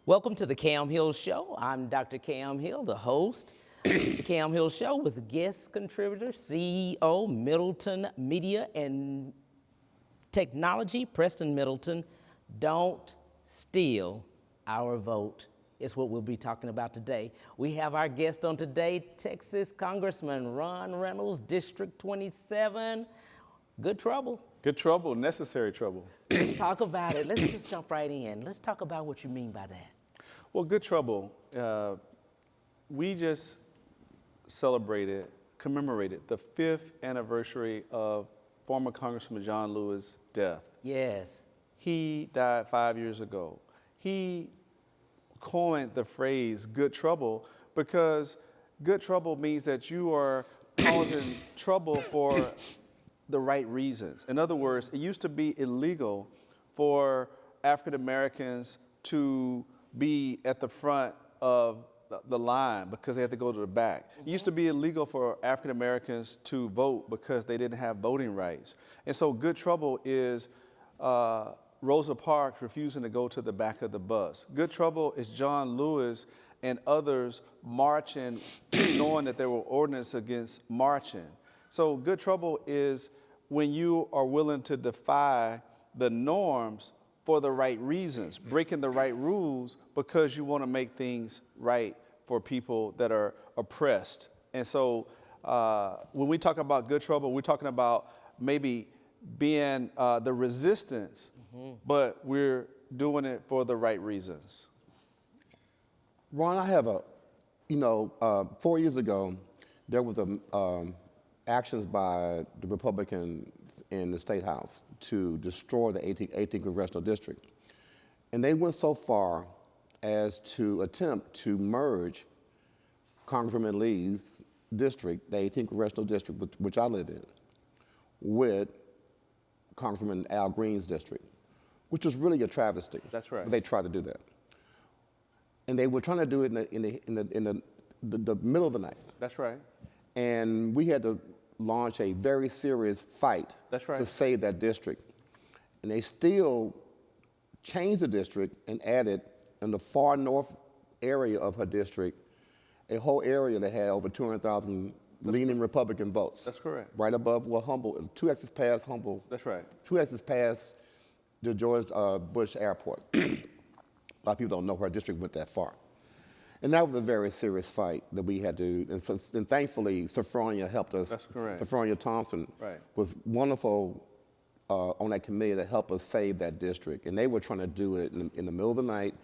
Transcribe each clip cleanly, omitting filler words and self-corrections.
Welcome to the Cam Hill Show. I'm Dr. Cam Hill, the host. The Cam Hill Show with guest contributor, CEO, Middleton Media and Technology, Preston Middleton. Don't steal our vote. It's what we'll be talking about today. We have our guest on today, Texas Congressman Ron Reynolds, District 27. Good trouble. Good trouble, necessary trouble. Let's talk about it. Let's just jump right in. Let's talk about what you mean by that. Well, good trouble. We just commemorated the 5th anniversary of former Congressman John Lewis' death. Yes. He died 5 years ago. He coined the phrase good trouble because good trouble means that you are causing trouble for the right reasons. In other words, it used to be illegal for African Americans to be at the front of the line because they had to go to the back. It used to be illegal for African Americans to vote because they didn't have voting rights. And so good trouble is Rosa Parks refusing to go to the back of the bus. Good trouble is John Lewis and others marching, knowing that there were ordinances against marching. So good trouble is when you are willing to defy the norms for the right reasons, breaking the right rules because you want to make things right for people that are oppressed. And so when we talk about good trouble, we're talking about maybe being the resistance, but we're doing it for the right reasons. Ron, I have 4 years ago, there was actions by the Republicans in the State House to destroy the 18th Congressional District. And they went so far as to attempt to merge Congressman Lee's district, the 18th Congressional District, which I live in, with Congressman Al Green's district, which was really a travesty. That's right. They tried to do that. And they were trying to do it in the middle of the night. That's right. And we had to launch a very serious fight to save that district. And they still changed the district and added in the far north area of her district, a whole area that had over 200,000 leaning Republican votes. That's correct. Right above where Humble, 2 exits past Humble. That's right. 2 exits past the George Bush Airport. A lot of people don't know her district went that far. And that was a very serious fight that we had to, and thankfully, Sophronia helped us. That's correct. Sophronia Thompson was wonderful on that committee to help us save that district. And they were trying to do it in the middle of the night.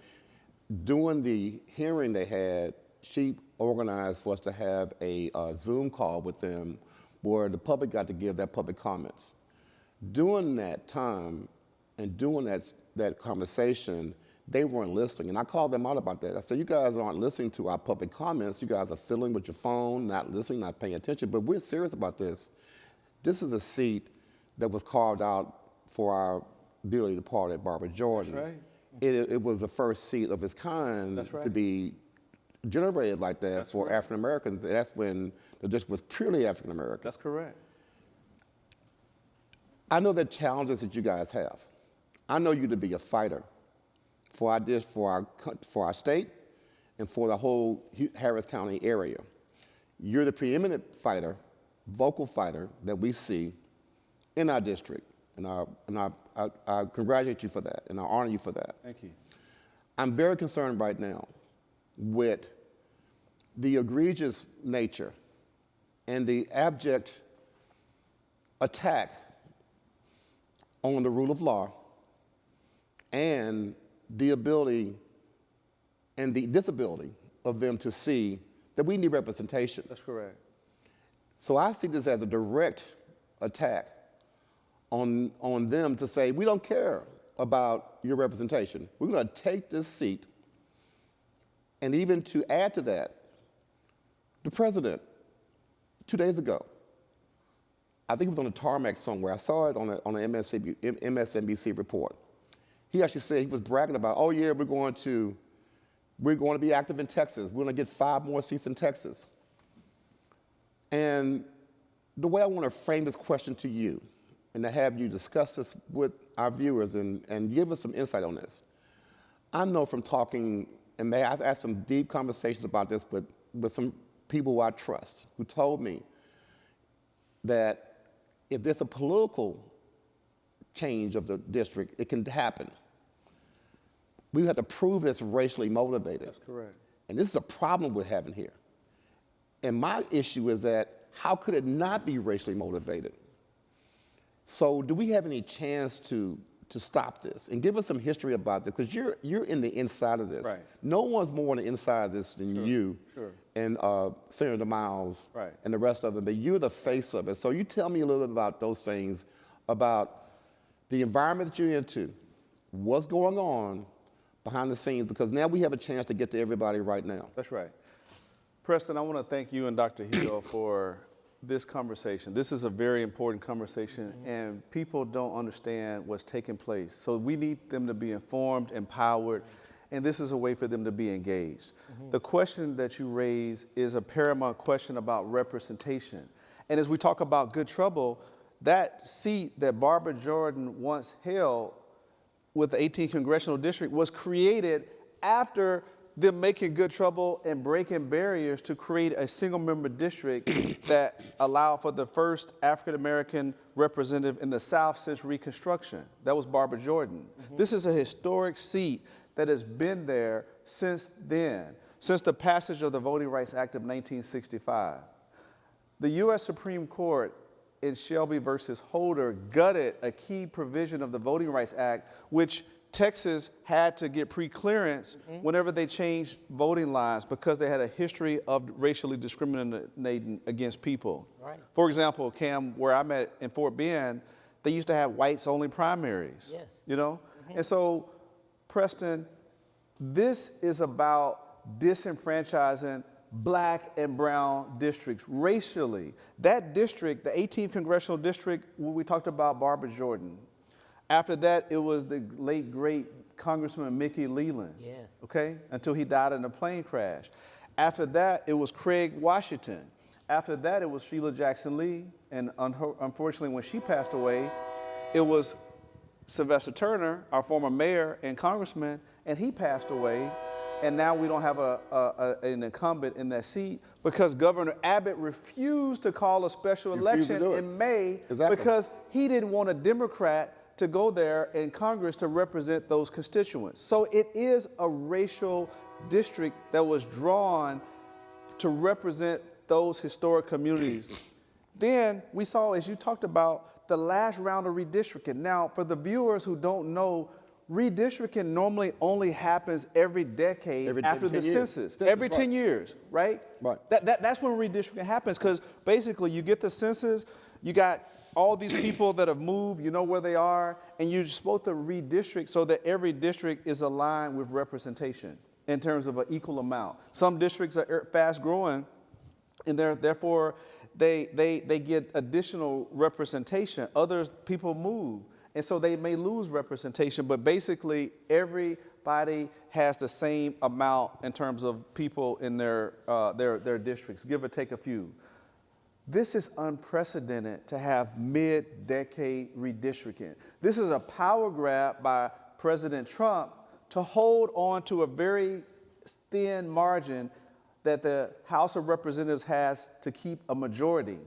During the hearing they had, she organized for us to have a Zoom call with them where the public got to give their public comments. During that time and during that conversation, they weren't listening. And I called them out about that. I said, you guys aren't listening to our public comments. You guys are fiddling with your phone, not listening, not paying attention. But we're serious about this. This is a seat that was carved out for our dearly departed Barbara Jordan. That's right. It was the first seat of its kind to be generated like that for African Americans. That's when the district was purely African American. That's correct. I know the challenges that you guys have. I know you to be a fighter for our state and for the whole Harris County area. You're the preeminent fighter, vocal fighter that we see in our district. And I congratulate you for that, and I honor you for that. Thank you. I'm very concerned right now with the egregious nature and the abject attack on the rule of law and the ability and the disability of them to see that we need representation. That's correct. So I see this as a direct attack on them to say, we don't care about your representation. We're going to take this seat. And even to add to that, the president, 2 days ago, I think it was on a tarmac somewhere. I saw it on an MSNBC report. He actually said he was bragging about, oh yeah, we're going to be active in Texas. We're going to get 5 more seats in Texas. And the way I want to frame this question to you and to have you discuss this with our viewers and give us some insight on this, I know from talking, and I've had some deep conversations about this with some people who I trust, who told me that if there's a political change of the district, it can happen. We have to prove it's racially motivated. That's correct. And this is a problem we're having here. And my issue is that how could it not be racially motivated? So do we have any chance to stop this? And give us some history about this, because you're in the inside of this. Right. No one's more on the inside of this than you and Senator Miles and the rest of them, but you're the face of it. So you tell me a little bit about those things, about the environment that you're into, what's going on behind the scenes, because now we have a chance to get to everybody right now. That's right. Preston, I want to thank you and Dr. Hill for this conversation. This is a very important conversation, and people don't understand what's taking place. So we need them to be informed, empowered, and this is a way for them to be engaged. The question that you raise is a paramount question about representation. And as we talk about good trouble, that seat that Barbara Jordan once held with the 18th Congressional District was created after them making good trouble and breaking barriers to create a single-member district that allowed for the first African-American representative in the South since Reconstruction. That was Barbara Jordan. This is a historic seat that has been there since then, since the passage of the Voting Rights Act of 1965. The U.S. Supreme Court in Shelby versus Holder gutted a key provision of the Voting Rights Act, which Texas had to get pre-clearance whenever they changed voting lines because they had a history of racially discriminating against people. Right. For example, Cam, where I'm at in Fort Bend, they used to have whites-only primaries. Yes. You know? And so, Preston, this is about disenfranchising Black and brown districts racially. That district, the 18th Congressional District, where we talked about Barbara Jordan. After that, it was the late, great Congressman Mickey Leland, okay, until he died in a plane crash. After that, it was Craig Washington. After that, it was Sheila Jackson Lee, and unfortunately, when she passed away, it was Sylvester Turner, our former mayor and congressman, and he passed away. And now we don't have an incumbent in that seat because Governor Abbott refused to call a special election in May because he didn't want a Democrat to go there in Congress to represent those constituents. So it is a racial district that was drawn to represent those historic communities. Then we saw, as you talked about, the last round of redistricting. Now, for the viewers who don't know, redistricting normally only happens every decade after the census. Every 10 years, right? Right. That's when redistricting happens, because basically you get the census, you got all these people that have moved, you know where they are, and you're supposed to redistrict so that every district is aligned with representation in terms of an equal amount. Some districts are fast growing, and therefore they get additional representation. Others, people move, and so they may lose representation, but basically everybody has the same amount in terms of people in their districts, give or take a few. This is unprecedented to have mid-decade redistricting. This is a power grab by President Trump to hold on to a very thin margin that the House of Representatives has to keep a majority.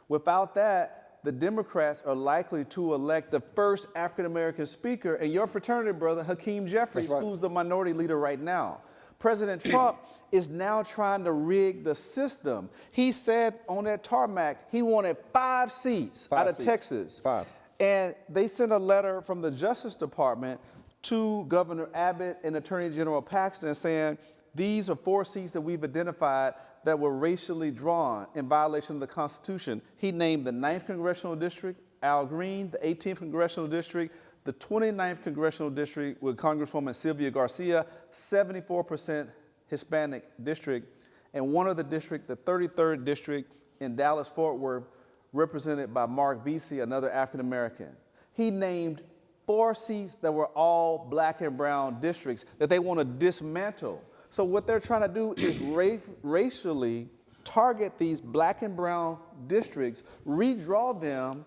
Without that, the Democrats are likely to elect the first African-American speaker, and your fraternity brother, Hakeem Jeffries, who's the minority leader right now. President Trump is now trying to rig the system. He said on that tarmac he wanted 5 seats out of Texas. 5. And they sent a letter from the Justice Department to Governor Abbott and Attorney General Paxton saying, these are 4 seats that we've identified that were racially drawn in violation of the Constitution. He named the 9th Congressional District, Al Green, the 18th Congressional District, the 29th Congressional District with Congresswoman Sylvia Garcia, 74% Hispanic district, and one of the district, the 33rd District in Dallas-Fort Worth, represented by Mark Vesey, another African-American. He named 4 seats that were all Black and brown districts that they want to dismantle. So what they're trying to do is racially target these Black and brown districts, redraw them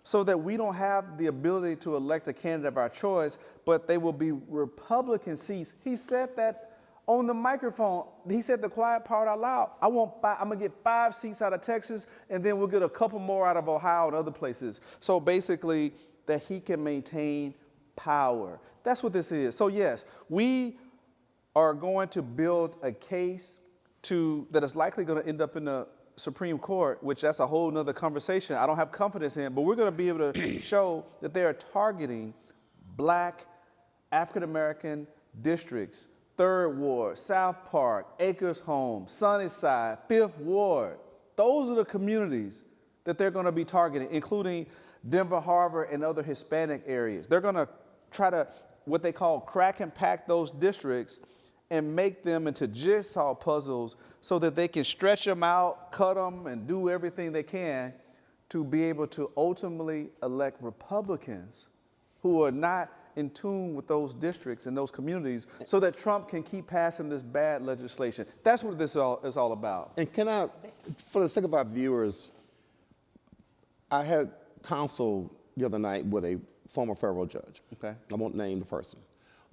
so that we don't have the ability to elect a candidate of our choice, but they will be Republican seats. He said that on the microphone. He said the quiet part out loud. I'm gonna get 5 seats out of Texas, and then we'll get a couple more out of Ohio and other places. So basically, that he can maintain power. That's what this is. So yes, we are going to build a case that is likely going to end up in the Supreme Court, which that's a whole nother conversation I don't have confidence in, but we're going to be able to show that they are targeting Black, African-American districts, 3rd Ward, South Park, Acres Home, Sunnyside, 5th Ward. Those are the communities that they're going to be targeting, including Denver Harbor and other Hispanic areas. They're going to try to, what they call, crack and pack those districts and make them into jigsaw puzzles so that they can stretch them out, cut them, and do everything they can to be able to ultimately elect Republicans who are not in tune with those districts and those communities so that Trump can keep passing this bad legislation. That's what this is all about. And can I, for the sake of our viewers, I had counsel the other night with a former federal judge. Okay. I won't name the person.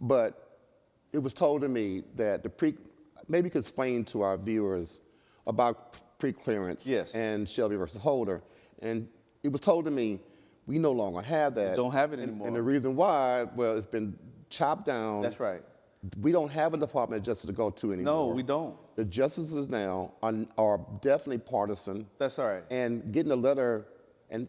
But it was told to me that maybe you could explain to our viewers about preclearance Yes. and Shelby versus Holder. And it was told to me, we no longer have that. We don't have it anymore. And the reason why, well, it's been chopped down. That's right. We don't have a Department of Justice to go to anymore. No, we don't. The justices now are definitely partisan. That's all right. And getting a letter and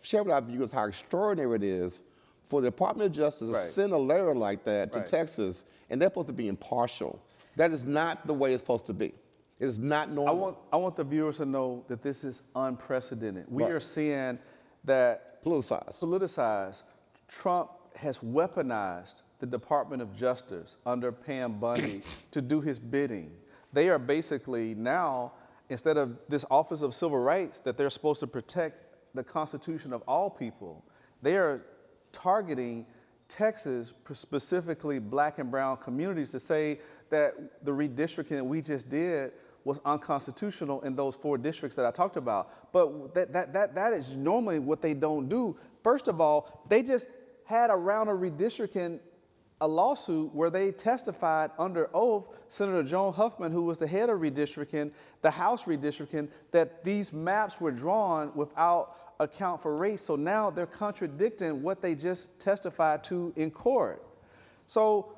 share with our viewers how extraordinary it is for the Department of Justice Right. to send a letter like that to Right. Texas, and they're supposed to be impartial. That is not the way it's supposed to be. It is not normal. I want the viewers to know that this is unprecedented. We Right. are seeing that Politicized. Trump has weaponized the Department of Justice under Pam Bundy to do his bidding. They are basically now, instead of this Office of Civil Rights that they're supposed to protect the Constitution of all people, they are targeting Texas, specifically Black and brown communities, to say that the redistricting that we just did was unconstitutional in those 4 districts that I talked about. But that is normally what they don't do. First of all, they just had a round of redistricting, a lawsuit where they testified under oath, Senator Joan Huffman, who was the head of redistricting, the House redistricting, that these maps were drawn without account for race. So now they're contradicting what they just testified to in court. So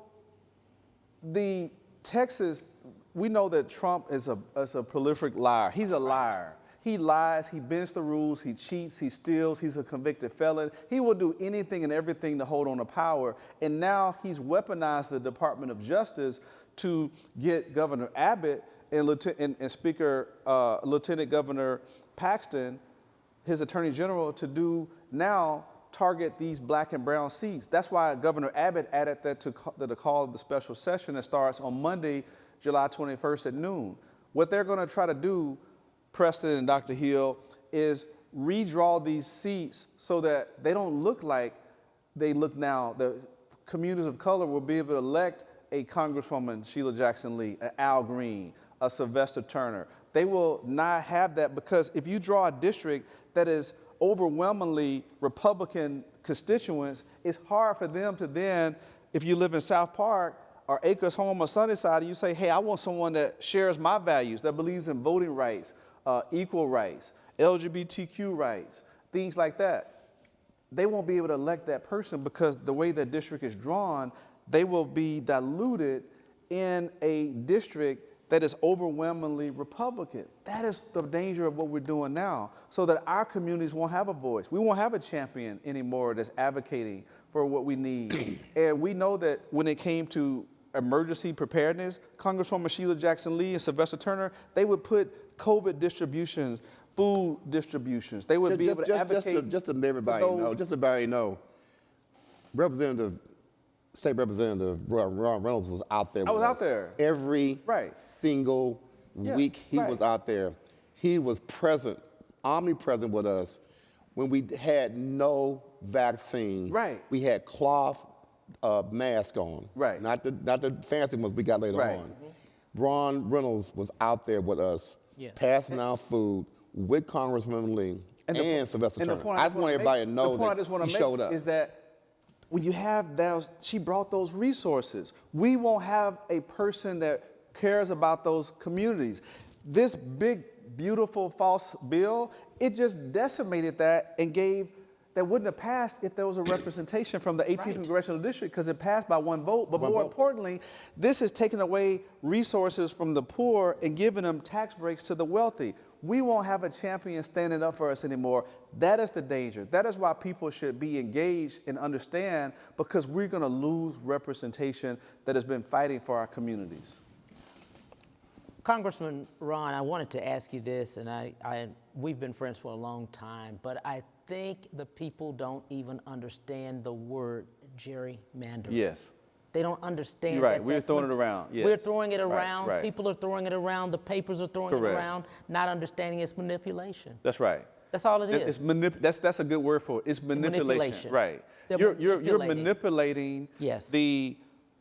the Texas, we know that Trump is a prolific liar. He's a liar. He lies, he bends the rules, he cheats, he steals, he's a convicted felon. He will do anything and everything to hold on to power. And now he's weaponized the Department of Justice to get Governor Abbott and Lieutenant Governor Paxton, his Attorney General, to do now target these Black and brown seats. That's why Governor Abbott added that to the call of the special session that starts on Monday, July 21st at noon. What they're going to try to do, Preston and Dr. Hill, is redraw these seats so that they don't look like they look now. The communities of color will be able to elect a Congresswoman, Sheila Jackson Lee, an Al Green, a Sylvester Turner. They will not have that, because if you draw a district that is overwhelmingly Republican constituents, it's hard for them to then, if you live in South Park or Acres Home or Sunnyside, you say, hey, I want someone that shares my values, that believes in voting rights, equal rights, LGBTQ rights, things like that. They won't be able to elect that person because the way that district is drawn, they will be diluted in a district that is overwhelmingly Republican. That is the danger of what we're doing now, so that our communities won't have a voice. We won't have a champion anymore that's advocating for what we need. And we know that when it came to emergency preparedness, Congresswoman Sheila Jackson Lee and Sylvester Turner, they would put COVID distributions, food distributions. They would be able to advocate. Just to let everybody know, State Representative Reynolds was out there. I was out there every single week. He was out there. He was present, omnipresent with us when we had no vaccine. Right. We had cloth mask on. Right. Not the fancy ones we got later on. Ron Reynolds was out there with us, passing out food with Congressman Lee and Sylvester and the Turner. point I I just want everybody to know the point I that just want he to showed make up. is that when you have those, she brought those resources. We won't have a person that cares about those communities. This big, beautiful, false bill, it just decimated that and that wouldn't have passed if there was a representation from the 18th Right. congressional district, because it passed by one vote. But One more vote. importantly, this is taking away resources from the poor and giving them tax breaks to the wealthy. We won't have a champion standing up for us anymore. That is the danger. That is why people should be engaged and understand, because we're going to lose representation that has been fighting for our communities. Congressman Ron, I wanted to ask you this, and we've been friends for a long time, but I think the people don't even understand the word gerrymandering. Yes. They don't understand. You're right. that We're that's throwing it around. Yes. We're throwing it Right, around. right. People are throwing it around. The papers are throwing Correct. it around, not understanding it's manipulation. That's right. That's all it is. That's a good word for it. It's manipulation. Manipulation. Right. They're You're manipulating Yes. the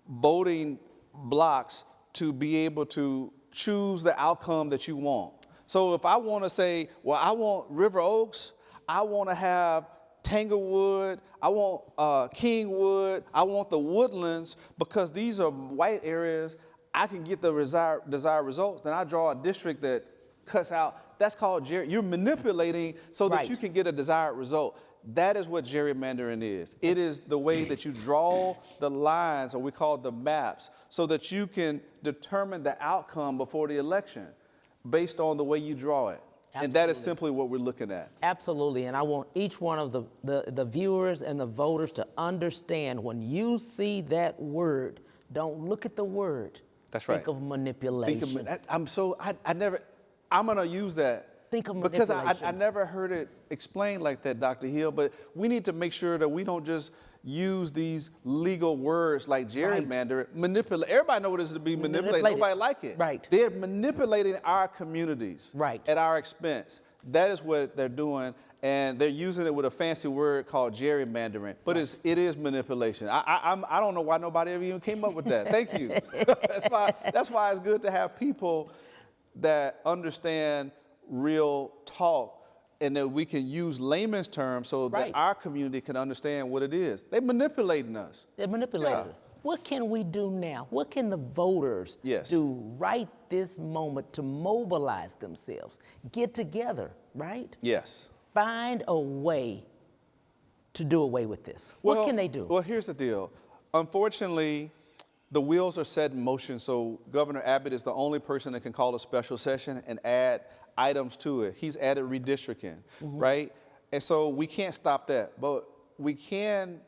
voting blocks to be able to choose the outcome that you want. So if I want to say, well, I want River Oaks, I want to have Tanglewood, I want Kingwood, I want the Woodlands, because these are white areas, I can get the desired results, then I draw a district that cuts out. That's called you're manipulating so that Right. you can get a desired result. That is what gerrymandering is. It is the way that you draw the lines, or we call it the maps, so that you can determine the outcome before the election based on the way you draw it. And that is Absolutely. simply what we're looking at. Absolutely, and I want each one of the viewers and the voters to understand, when you see that word, don't look at the word. That's right. Think of manipulation. I'm gonna use that. Think of because manipulation. I never heard it explained like that, Dr. Hill, but we need to make sure that we don't just use these legal words like gerrymander, manipulate. Everybody knows what it is to be manipulated. Manipulated. Nobody like it. Right. They're manipulating our communities Right. at our expense. That is what they're doing, and they're using it with a fancy word called gerrymandering. But it is manipulation. I don't know why nobody ever even came up with that. Thank you. That's why it's good to have people that understand real talk, and that we can use layman's terms so Right. that our community can understand what it is. They're manipulating us. They're manipulators. Yeah. What can we do now? What can the voters Yes. do right this moment to mobilize themselves? Get together, right? Yes. Find a way to do away with this. What can they do? Well, here's the deal. Unfortunately, the wheels are set in motion, so Governor Abbott is the only person that can call a special session and add items to it. He's added redistricting, right? And so we can't stop that, but we can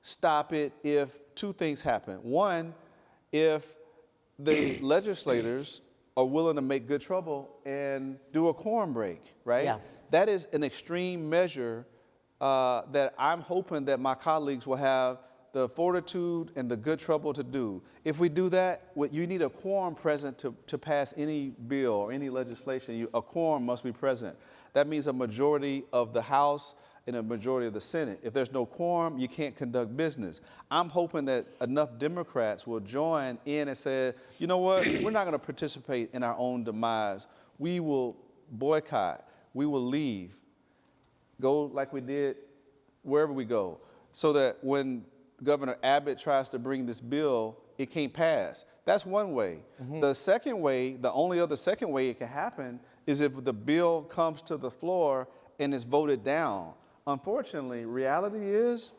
stop it if two things happen. One, if the legislators are willing to make good trouble and do a quorum break, right? Yeah. That is an extreme measure that I'm hoping that my colleagues will have the fortitude and the good trouble to do. If we do that, you need a quorum present to pass any bill or any legislation. A quorum must be present. That means a majority of the House and a majority of the Senate. If there's no quorum, you can't conduct business. I'm hoping that enough Democrats will join in and say, you know what, we're not going to participate in our own demise. We will boycott. We will leave. Go like we did wherever we go, so that when Governor Abbott tries to bring this bill, it can't pass. That's one way. The second way, the only other second way it can happen, is if the bill comes to the floor and is voted down. Unfortunately, reality is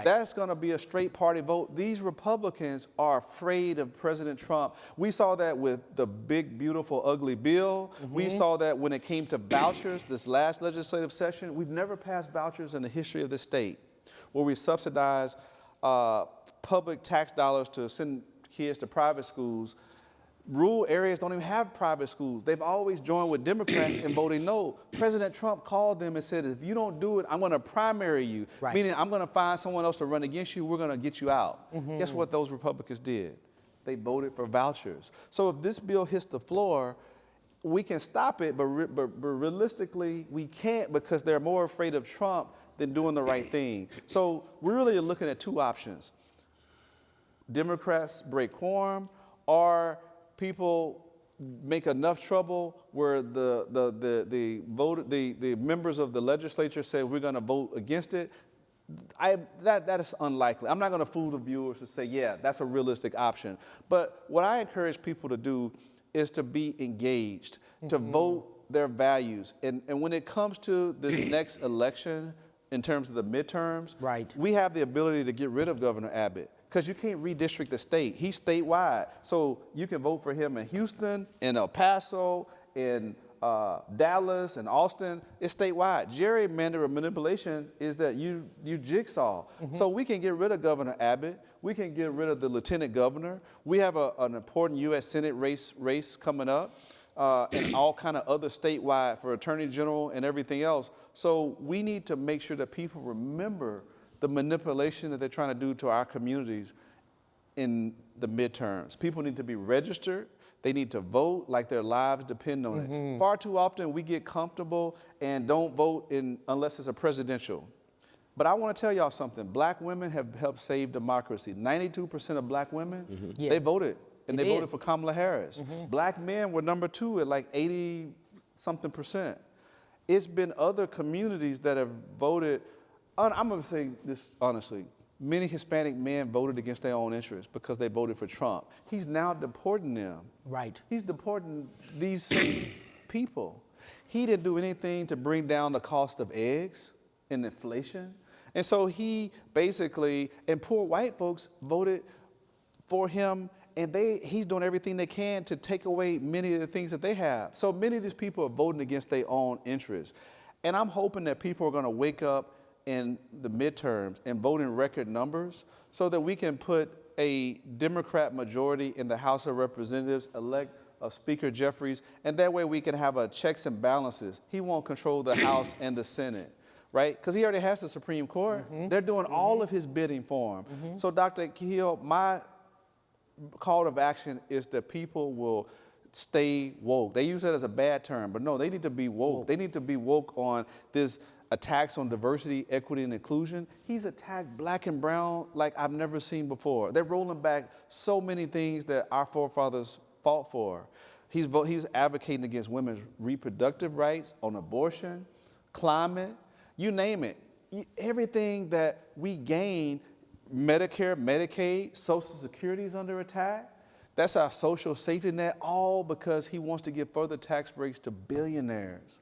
that's going to be a straight party vote. These Republicans are afraid of President Trump. We saw that with the big, beautiful, ugly bill. We saw that when it came to vouchers this last legislative session. We've never passed vouchers in the history of the state where we subsidize public tax dollars to send kids to private schools. Rural areas don't even have private schools. They've always joined with Democrats in voting no. President Trump called them and said, if you don't do it, I'm going to primary you, meaning I'm going to find someone else to run against you. We're going to get you out. Guess what those Republicans did? They voted for vouchers. So if this bill hits the floor, we can stop it, but realistically, we can't, because they're more afraid of Trump than doing the right thing. So we're really looking at two options. Democrats break quorum, or people make enough trouble where the members of the legislature say we're going to vote against it, that is unlikely. I'm not going to fool the viewers to say, yeah, that's a realistic option. But what I encourage people to do is to be engaged, to vote their values. And when it comes to this next election, in terms of the midterms, right, we have the ability to get rid of Governor Abbott because you can't redistrict the state. He's statewide. So you can vote for him in Houston, in El Paso, in Dallas, and Austin. It's statewide. Gerrymander or manipulation is that you jigsaw. So we can get rid of Governor Abbott. We can get rid of the lieutenant governor. We have an important U.S. Senate race coming up. And all kind of other statewide for attorney general and everything else. So we need to make sure that people remember the manipulation that they're trying to do to our communities in the midterms. People need to be registered. They need to vote like their lives depend on it. Far too often we get comfortable and don't vote unless it's a presidential. But I want to tell y'all something. Black women have helped save democracy. 92% of black women, Yes. they voted. And they did. voted for Kamala Harris. Black men were number 2 at like 80-something%. It's been other communities that have voted. I'm going to say this honestly. Many Hispanic men voted against their own interests because they voted for Trump. He's now deporting them. Right. He's deporting these same people. He didn't do anything to bring down the cost of eggs and inflation. And so he basically, and poor white folks voted for him. And he's doing everything they can to take away many of the things that they have. So many of these people are voting against their own interests. And I'm hoping that people are going to wake up in the midterms and vote in record numbers so that we can put a Democrat majority in the House of Representatives, elect Speaker Jeffries, and that way we can have a checks and balances. He won't control the House and the Senate, right? Because he already has the Supreme Court. They're doing all of his bidding for him. So Dr. Hill, my call of action is that people will stay woke. They use that as a bad term, but no, they need to be woke. They need to be woke on this attacks on diversity, equity, and inclusion. He's attacked black and brown like I've never seen before. They're rolling back so many things that our forefathers fought for. He's advocating against women's reproductive rights, on abortion, climate, you name it. Everything that we gain, Medicare, Medicaid, Social Security is under attack. That's our social safety net, all because he wants to give further tax breaks to billionaires.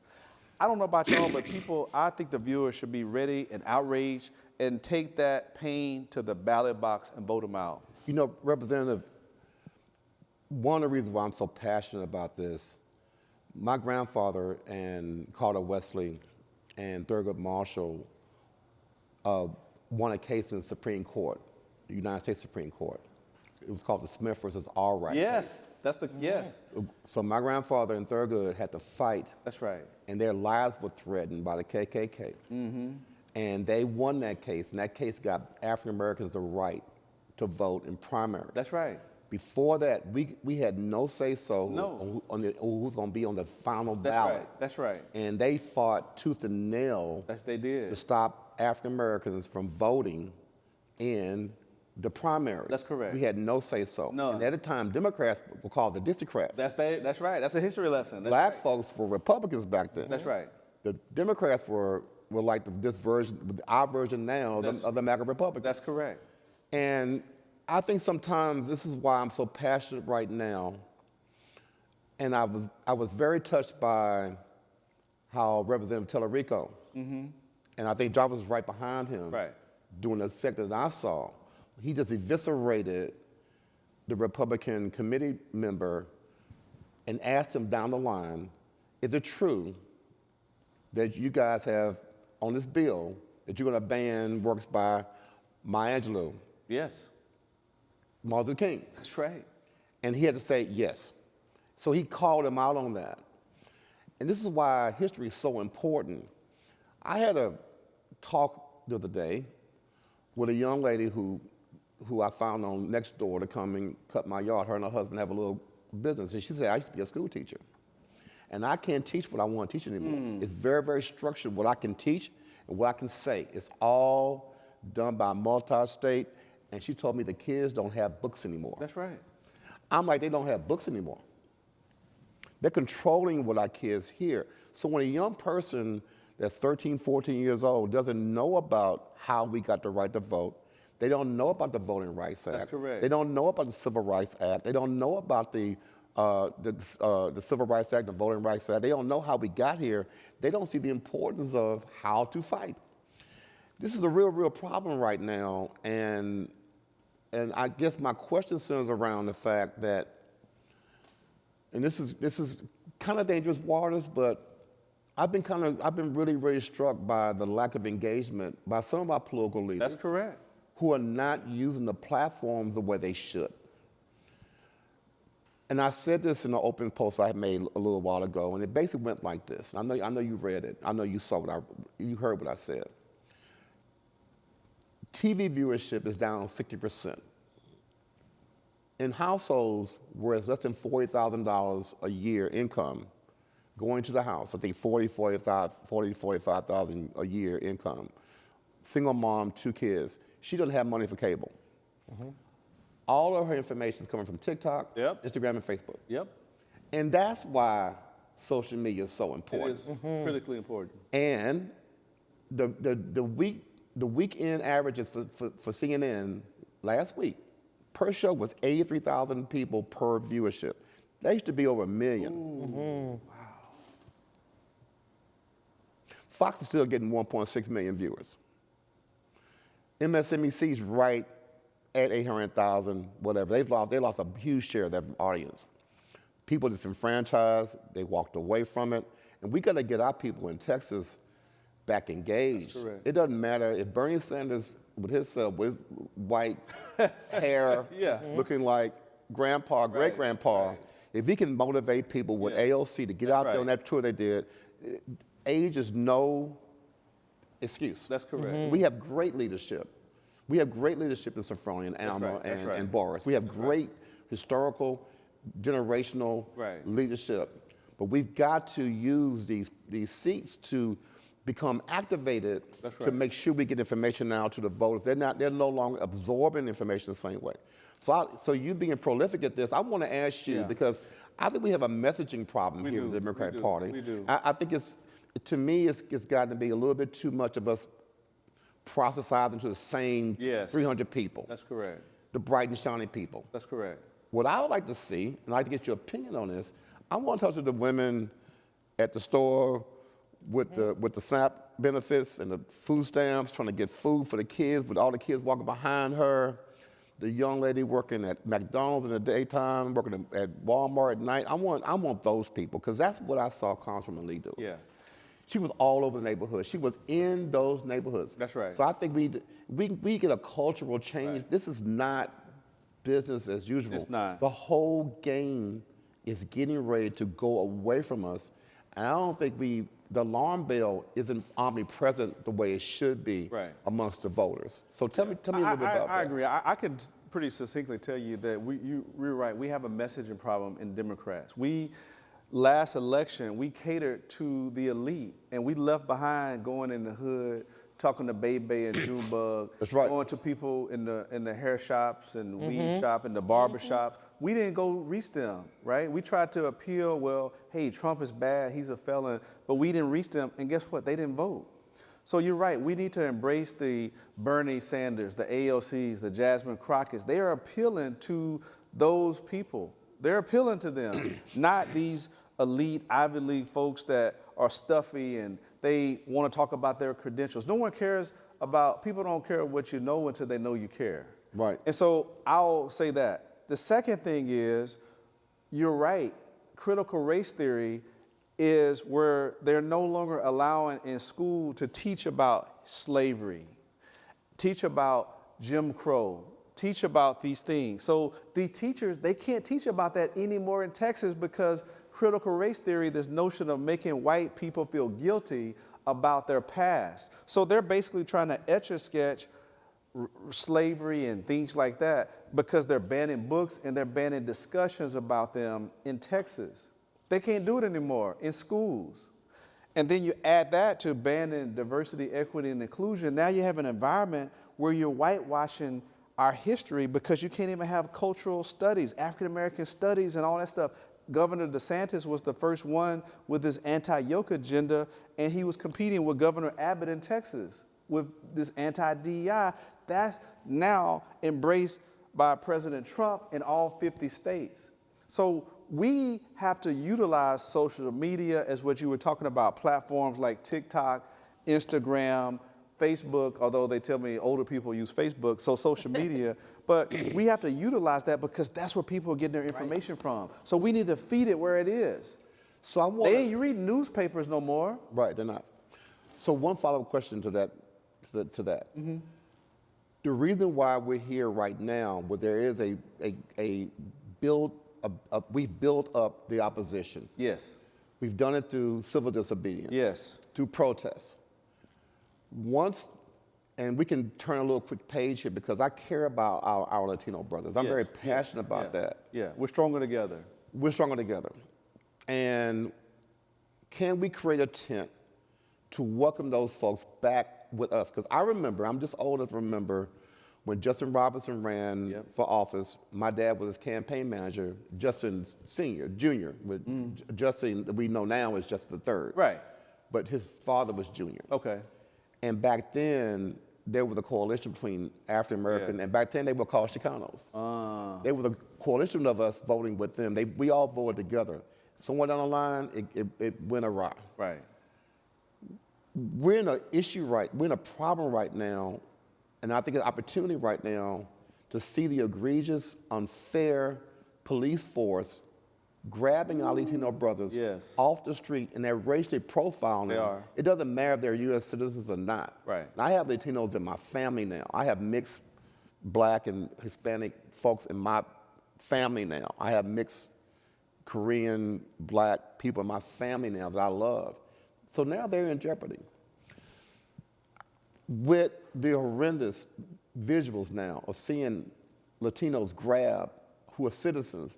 I don't know about y'all, but I think the viewers should be ready and outraged and take that pain to the ballot box and vote him out. You know, Representative, one of the reasons why I'm so passionate about this, my grandfather and Carter Wesley and Thurgood Marshall won a case in the Supreme Court, the United States Supreme Court. It was called the Smith versus Allwright Yes, case. that's the, yes. So my grandfather and Thurgood had to fight. That's right. And their lives were threatened by the KKK. And they won that case, and that case got African Americans the right to vote in primaries. That's right. Before that, we had no say-so on who's going to be on the final ballot. That's right. And they fought tooth and nail They did. to stop African Americans from voting in the primaries. That's correct. We had no say-so. No. And at the time, Democrats were called the Districrats. That's right. That's a history lesson. That's Black right. folks were Republicans back then. That's right. The Democrats were like this version, our version now of the MAGA Republicans. That's correct. And I think sometimes this is why I'm so passionate right now. And I was very touched by how Representative Tellerico, and I think Jarvis was right behind him, doing the second that I saw. He just eviscerated the Republican committee member and asked him down the line, is it true that you guys have on this bill that you're going to ban works by Maya Angelou, Yes. Martin Luther King? That's right. And he had to say yes. So he called him out on that. And this is why history is so important. I had a talk the other day with a young lady who I found on Nextdoor to come and cut my yard. Her and her husband have a little business. And she said, I used to be a school teacher. And I can't teach what I want to teach anymore. It's very, very structured, what I can teach and what I can say. It's all done by multi-state. And she told me the kids don't have books anymore. That's right. I'm like, they don't have books anymore. They're controlling what our kids hear. So when a young person that's 13, 14 years old doesn't know about how we got the right to vote, they don't know about the Voting Rights Act. That's correct. They don't know about the Civil Rights Act. They don't know about the Civil Rights Act, the Voting Rights Act. They don't know how we got here. They don't see the importance of how to fight. This is a real problem right now, and I guess my question centers around the fact that, and this is kind of dangerous waters, but I've been really struck by the lack of engagement by some of our political leaders. That's correct. Who are not using the platforms the way they should. And I said this in an open post I made a little while ago, and it basically went like this. I know you read it. I know you saw you heard what I said. TV viewership is down 60%. In households where it's less than $40,000 a year income going to the house, I think 45,000 a year income, single mom, 2 kids, she doesn't have money for cable. All of her information is coming from TikTok, Instagram, and Facebook. And that's why social media is so important. It is critically important. And the weekend averages for CNN last week per show was 83,000 people per viewership. That used to be over 1 million. Wow. Fox is still getting 1.6 million viewers. MSNBC's right at 800,000, whatever. They lost a huge share of their audience. People disenfranchised, they walked away from it, and we got to get our people in Texas back engaged. That's correct. It doesn't matter if Bernie Sanders with his white hair, looking like grandpa, great-grandpa, if he can motivate people with AOC to get out there on that tour they did, age is no excuse. That's correct. We have great leadership. We have great leadership in Sofronia and Alma and Boris. We have great historical, generational leadership. But we've got to use these seats to become activated to make sure we get information out to the voters. They're no longer absorbing information the same way. So you being prolific at this, I want to ask you, because I think we have a messaging problem here with the Democratic Party. We do. I think to me, it's gotten to be a little bit too much of us processizing to the same 300 people. That's correct. The bright and shiny people. That's correct. What I would like to see, and I'd like to get your opinion on this, I want to talk to the women at the store with the SNAP benefits and the food stamps, trying to get food for the kids, with all the kids walking behind her, the young lady working at McDonald's in the daytime, working at Walmart at night. I want those people, because that's what I saw Congresswoman Lee do. Yeah. She was all over the neighborhood. She was in those neighborhoods. That's right. So I think we get a cultural change. Right. This is not business as usual. It's not. The whole game is getting ready to go away from us. And I don't think the alarm bell isn't omnipresent the way it should be amongst the voters. So tell me a little bit about that. I agree. I could pretty succinctly tell you that you're right. We have a messaging problem in Democrats. Last election, we catered to the elite, and we left behind going in the hood, talking to Bay and Junebug, going to people in the hair shops and weed shop and the barber shops. We didn't go reach them, right? We tried to appeal, well, hey, Trump is bad, he's a felon, but we didn't reach them, and guess what? They didn't vote. So you're right, we need to embrace the Bernie Sanders, the AOCs, the Jasmine Crockett's. They are appealing to those people. They're appealing to them, not these elite Ivy League folks that are stuffy and they want to talk about their credentials. No one cares about, people don't care what you know until they know you care. Right. And so I'll say that. The second thing is, you're right, critical race theory is where they're no longer allowing in school to teach about slavery, teach about Jim Crow, teach about these things. So the teachers, they can't teach about that anymore in Texas because critical race theory, this notion of making white people feel guilty about their past. So they're basically trying to etch a sketch slavery and things like that because they're banning books and they're banning discussions about them in Texas. They can't do it anymore in schools. And then you add that to banning diversity, equity, and inclusion. Now you have an environment where you're whitewashing our history because you can't even have cultural studies, African-American studies and all that stuff. Governor DeSantis was the first one with this anti-yoke agenda, and he was competing with Governor Abbott in Texas with this anti-DEI. That's now embraced by President Trump in all 50 states. So we have to utilize social media as what you were talking about, platforms like TikTok, Instagram, Facebook, although they tell me older people use Facebook, so social media. But we have to utilize that because that's where people are getting their information from. So we need to feed it where it is. So I want They ain't reading newspapers no more. Right, they're not. So one follow-up question to that. Mm-hmm. The reason why we're here right now, where there is we've built up the opposition. Yes. We've done it through civil disobedience. Yes. Through protests. And we can turn a little quick page here because I care about our Latino brothers. I'm very passionate about that. Yeah, we're stronger together. We're stronger together. And can we create a tent to welcome those folks back with us? Because I remember, I'm just old enough to remember when Justin Robinson ran for office, my dad was his campaign manager, Justin Jr. Justin, that we know now is Justin III. Right. But his father was Junior. Okay. And back then, there was a coalition between African American, and back then they were called Chicanos. There was a coalition of us voting with them. We all voted together. Somewhere down the line, it went awry. Right. We're in a problem right now, and I think an opportunity right now to see the egregious, unfair police force grabbing our Latino brothers off the street, and they're racially profiling them. They are. It doesn't matter if they're U.S. citizens or not. Right. And I have Latinos in my family now. I have mixed Black and Hispanic folks in my family now. I have mixed Korean, Black people in my family now that I love. So now they're in jeopardy. With the horrendous visuals now of seeing Latinos grabbed who are citizens,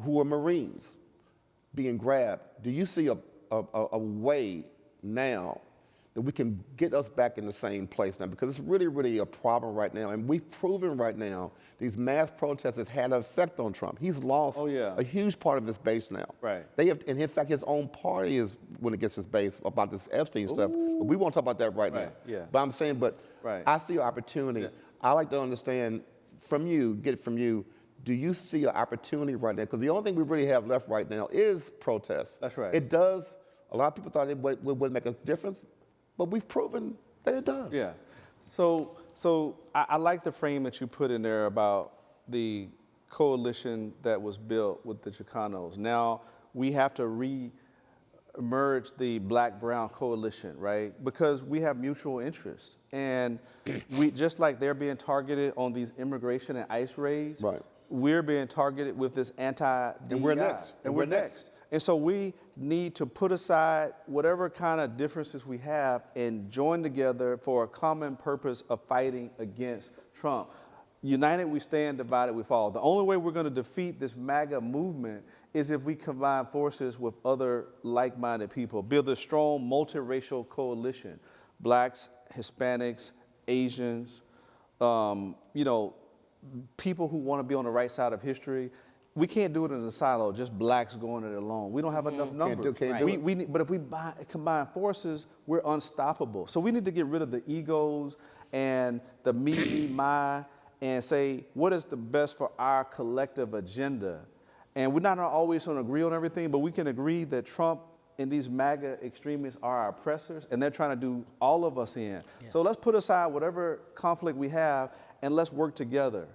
who are Marines, being grabbed, do you see a way now that we can get us back in the same place now? Because it's really, really a problem right now. And we've proven right now these mass protests have had an effect on Trump. He's lost a huge part of his base now. Right. And in fact, his own party is when it gets his base about this Epstein stuff. But we won't talk about that right now. Yeah. But I'm saying, I see an opportunity. Yeah. I like to understand from you, get it from you, do you see an opportunity right now? Because the only thing we really have left right now is protests. That's right. It does. A lot of people thought it would make a difference, but we've proven that it does. Yeah. So I like the frame that you put in there about the coalition that was built with the Chicanos. Now we have to re-emerge the Black-Brown coalition, right? Because we have mutual interests. And we just like they're being targeted on these immigration and ICE raids, right. We're being targeted with this anti-DEI. And we're next. And we're next. And so we need to put aside whatever kind of differences we have and join together for a common purpose of fighting against Trump. United we stand, divided we fall. The only way we're going to defeat this MAGA movement is if we combine forces with other like-minded people, build a strong multiracial coalition, Blacks, Hispanics, Asians, people who want to be on the right side of history. We can't do it in a silo, just Blacks going it alone. We don't have enough numbers. But if we combine forces, we're unstoppable. So we need to get rid of the egos and the me, my, and say, what is the best for our collective agenda? And we're not always going to agree on everything, but we can agree that Trump and these MAGA extremists are our oppressors, and they're trying to do all of us in. Yeah. So let's put aside whatever conflict we have, and let's work together.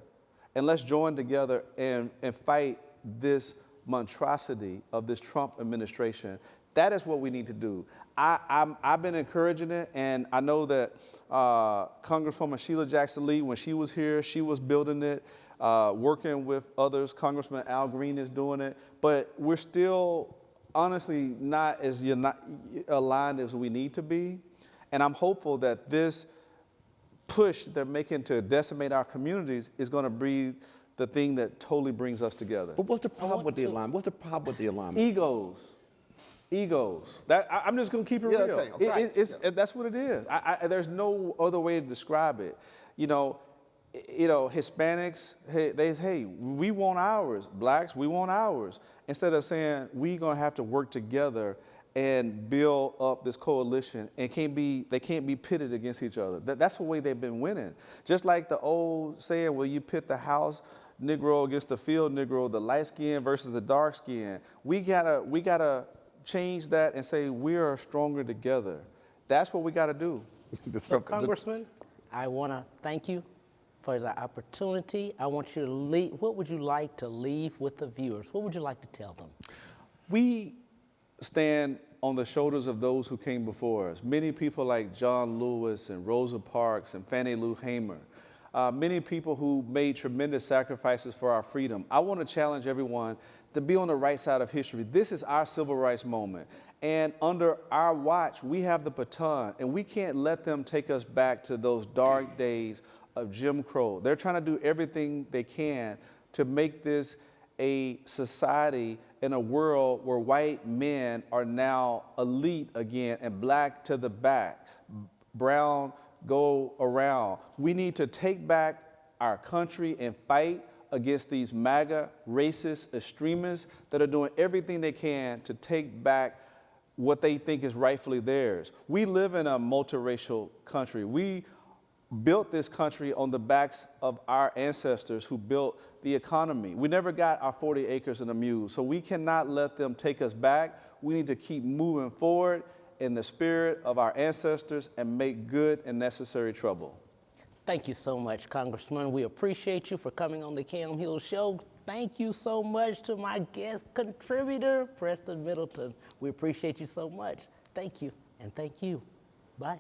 And let's join together and fight this monstrosity of this Trump administration. That is what we need to do. I've been encouraging it, and I know that Congresswoman Sheila Jackson Lee, when she was here, she was building it, working with others. Congressman Al Green is doing it, but we're still honestly not as aligned as we need to be. And I'm hopeful that this push they're making to decimate our communities is going to be the thing that totally brings us together. But what's the problem with the alignment? What's the problem with the alignment? Egos. I'm just going to keep it real. Okay. That's what it is. There's no other way to describe it. Hispanics, hey, we want ours. Blacks, we want ours. Instead of saying we're gonna have to work together and build up this coalition, and they can't be pitted against each other. That's the way they've been winning. Just like the old saying, where you pit the house Negro against the field Negro, the light skin versus the dark skin. We gotta change that and say we are stronger together. That's what we gotta do. So, Congressman, I want to thank you for the opportunity. I want you to leave. What would you like to leave with the viewers? What would you like to tell them? We stand on the shoulders of those who came before us. Many people like John Lewis and Rosa Parks and Fannie Lou Hamer. Many people who made tremendous sacrifices for our freedom. I want to challenge everyone to be on the right side of history. This is our civil rights moment. And under our watch, we have the baton, and we can't let them take us back to those dark days of Jim Crow. They're trying to do everything they can to make this a society in a world where white men are now elite again and black to the back, brown go around. We need to take back our country and fight against these MAGA racist extremists that are doing everything they can to take back what they think is rightfully theirs. We live in a multiracial country. We built this country on the backs of our ancestors who built the economy. We never got our 40 acres and a mule, so we cannot let them take us back. We need to keep moving forward in the spirit of our ancestors and make good and necessary trouble. Thank you so much, Congressman. We appreciate you for coming on the Cam Hill Show. Thank you so much to my guest contributor, Preston Middleton. We appreciate you so much. Thank you, and thank you. Bye.